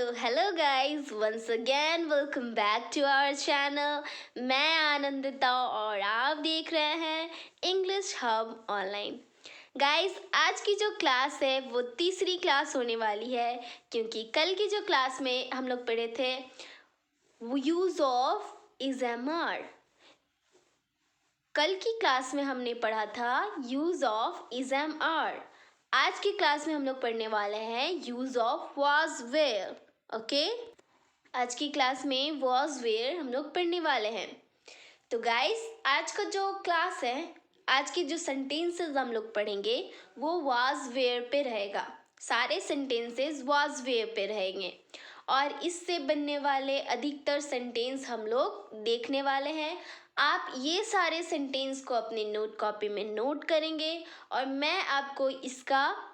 Hello guys, once again welcome back to our channel. मैं आनंदिता और आप देख रहे हैं इंग्लिश हब ऑनलाइन। गाइस, आज की जो क्लास है वो तीसरी क्लास होने वाली है, क्योंकि कल की जो क्लास में हम लोग पढ़े थे use of is am are. कल की क्लास में हमने पढ़ा था use of is am are. आज की क्लास में हम लोग पढ़ने वाले हैं use of was were. Okay, आज की क्लास में वाज वेयर हम लोग पढ़ने वाले हैं। तो गाइस, आज का जो क्लास है, आज के जो सेंटेंसेस हम लोग पढ़ेंगे वो वाज वेयर पे रहेगा। सारे सेंटेंसेस वाज वेयर पे रहेंगे और इससे बनने वाले अधिकतर सेंटेंस हम लोग देखने वाले हैं। आप ये सारे सेंटेंस को अपनी नोट कॉपी में नोट करेंगे और मैं आपको इसका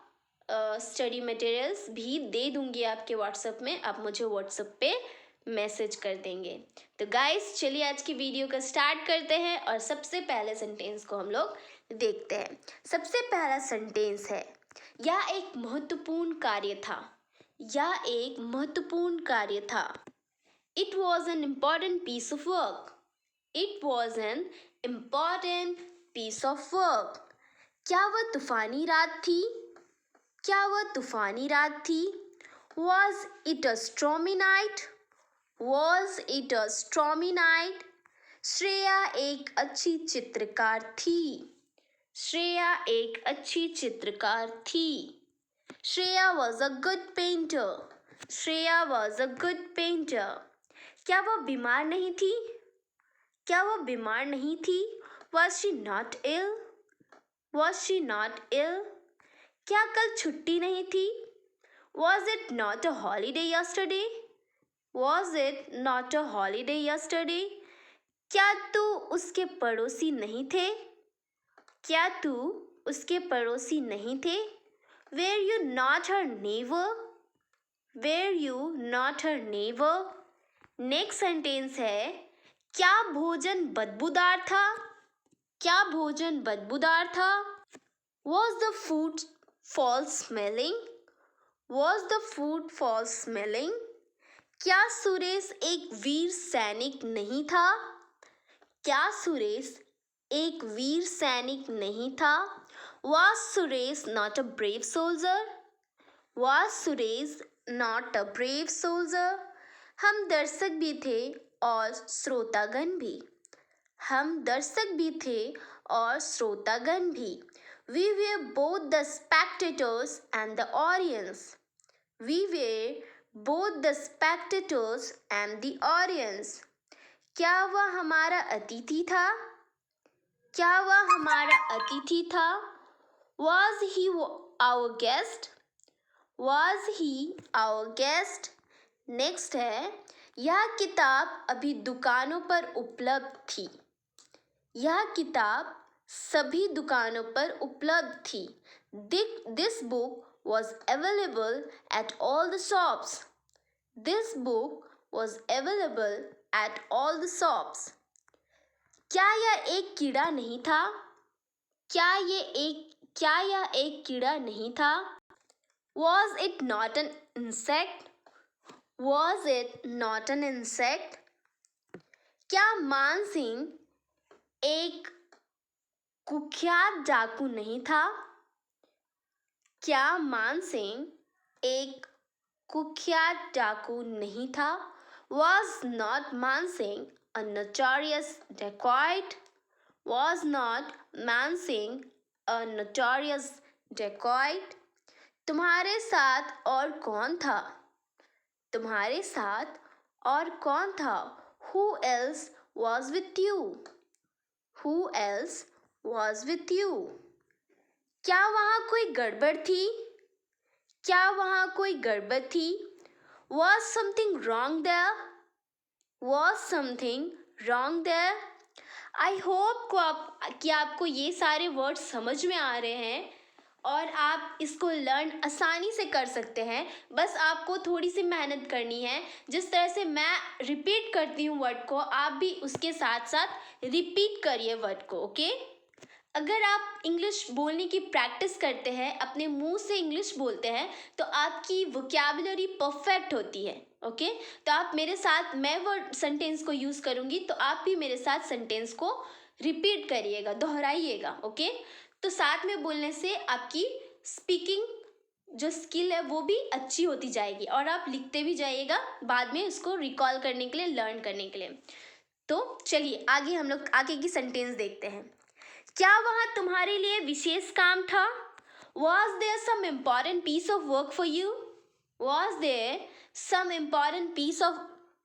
स्टडी मटेरियल्स भी दे दूंगी आपके व्हाट्सएप में। आप मुझे व्हाट्सएप पे मैसेज कर देंगे। तो गाइस, चलिए आज की वीडियो का स्टार्ट करते हैं और सबसे पहले सेंटेंस को हम लोग देखते हैं। सबसे पहला सेंटेंस है, यह एक महत्वपूर्ण कार्य था। यह एक महत्वपूर्ण कार्य था। It was an important piece of work. It was an important piece of work. क्या वह तूफानी रात थी? क्या वह तूफानी रात थी? Was it a stormy night? Was it a stormy night? Shreya एक अच्छी चित्रकार थी। श्रेया एक अच्छी चित्रकार थी। Shreya was a good painter. Shreya was a good painter. क्या वह बीमार नहीं थी? क्या वह बीमार नहीं थी? Was she not ill? Was she not ill? क्या कल छुट्टी नहीं थी? Was it not a holiday yesterday? Was it not a holiday yesterday? क्या तू उसके पड़ोसी नहीं थे? क्या तू उसके पड़ोसी नहीं थे? Were you not her neighbor? Were you not her neighbor? Next sentence है, क्या भोजन बदबूदार था? क्या भोजन बदबूदार था? Was the food foul smelling? Was the food foul smelling? क्या सुरेश एक वीर सैनिक नहीं था? क्या सुरेश एक वीर सैनिक नहीं था? Was Suresh not a brave soldier? Was Suresh not a brave soldier? हम दर्शक भी थे और श्रोतागण भी। हम दर्शक भी थे और श्रोतागण भी। We were both the spectators and the audience. We were both the spectators and the audience. क्या वह हमारा अतिथि था? क्या वह हमारा अतिथि था? Was he our guest? Was he our guest? Next है, यह किताब अभी दुकानों पर उपलब्ध थी। यह किताब सभी दुकानों पर उपलब्ध थी। This book was available at all the shops. This book was available at all the shops. क्या यह एक कीड़ा नहीं था? क्या यह एक कीड़ा नहीं था? Was it not an insect? Was it not an insect? क्या मान सिंह एक कुख्यात डाकू नहीं था? क्या मान सिंह एक कुख्यात डाकू नहीं था? Was not मान Singh a notorious dacoit? Was not मान सिंह a notorious dacoit? तुम्हारे साथ और कौन था? तुम्हारे साथ और कौन था? Who else was with you? Who else was with you? क्या वहाँ कोई गड़बड़ थी? क्या वहाँ कोई गड़बड़ थी? Was something wrong there? Was something wrong there? I hope कि आपको ये सारे वर्ड्स समझ में आ रहे हैं और आप इसको लर्न आसानी से कर सकते हैं। बस आपको थोड़ी सी मेहनत करनी है। जिस तरह से मैं रिपीट करती हूँ वर्ड को, आप भी उसके साथ साथ रिपीट करिए वर्ड को। ओके, अगर आप इंग्लिश बोलने की प्रैक्टिस करते हैं, अपने मुंह से इंग्लिश बोलते हैं, तो आपकी वोकैबुलरी परफेक्ट होती है। ओके, तो आप मेरे साथ, मैं वो सेंटेंस को यूज़ करूँगी तो आप भी मेरे साथ सेंटेंस को रिपीट करिएगा, दोहराइएगा। ओके, तो साथ में बोलने से आपकी स्पीकिंग जो स्किल है वो भी अच्छी होती जाएगी और आप लिखते भी जाइएगा बाद में उसको रिकॉल करने के लिए, लर्न करने के लिए। तो चलिए आगे हम लोग आगे की सेंटेंस देखते हैं। क्या वहाँ तुम्हारे लिए विशेष काम था? Was there some important piece of work for you? Was there some important piece of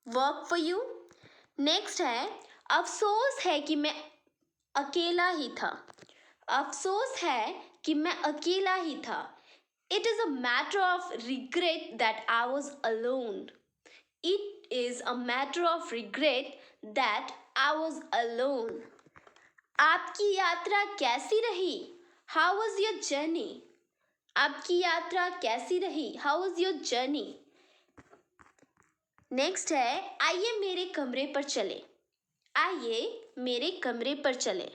work for you? Next है, अफसोस है कि मैं अकेला ही था। अफसोस है कि मैं अकेला ही था। It is a matter of regret that I was alone. It is a matter of regret that I was alone. आपकी यात्रा कैसी रही? How was your journey? आपकी यात्रा कैसी रही? How was your journey? Next है, आइए मेरे कमरे पर चले। आइए मेरे कमरे पर चले।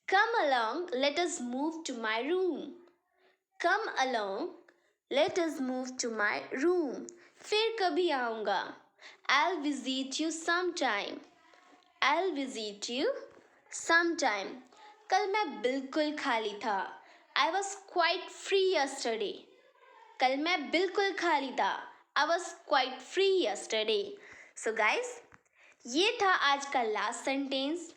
Come along, let us move to my room. Come along, let us move to my room. फिर कभी आऊँगा। I'll visit you sometime. I'll visit you sometime. कल मैं बिल्कुल खाली था। I was quite free yesterday. कल मैं बिल्कुल खाली था। I was quite free yesterday. So guys, ये था आज का लास्ट सेंटेंस।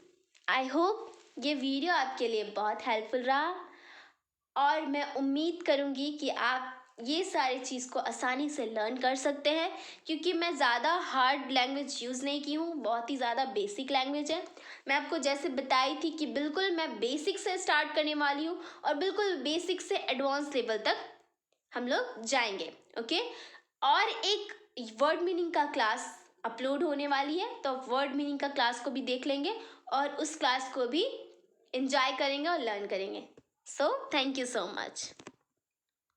आई होप ये वीडियो आपके लिए बहुत हेल्पफुल रहा और मैं उम्मीद करूँगी कि आप ये सारी चीज़ को आसानी से लर्न कर सकते हैं, क्योंकि मैं ज़्यादा हार्ड लैंग्वेज यूज़ नहीं की हूँ, बहुत ही ज़्यादा बेसिक लैंग्वेज है। मैं आपको जैसे बताई थी कि बिल्कुल मैं बेसिक से स्टार्ट करने वाली हूँ और बिल्कुल बेसिक से एडवांस लेवल तक हम लोग जाएंगे। ओके, और एक वर्ड मीनिंग का क्लास अपलोड होने वाली है, तो वर्ड मीनिंग का क्लास को भी देख लेंगे और उस क्लास को भी एंजॉय करेंगे और लर्न करेंगे। So thank you so much.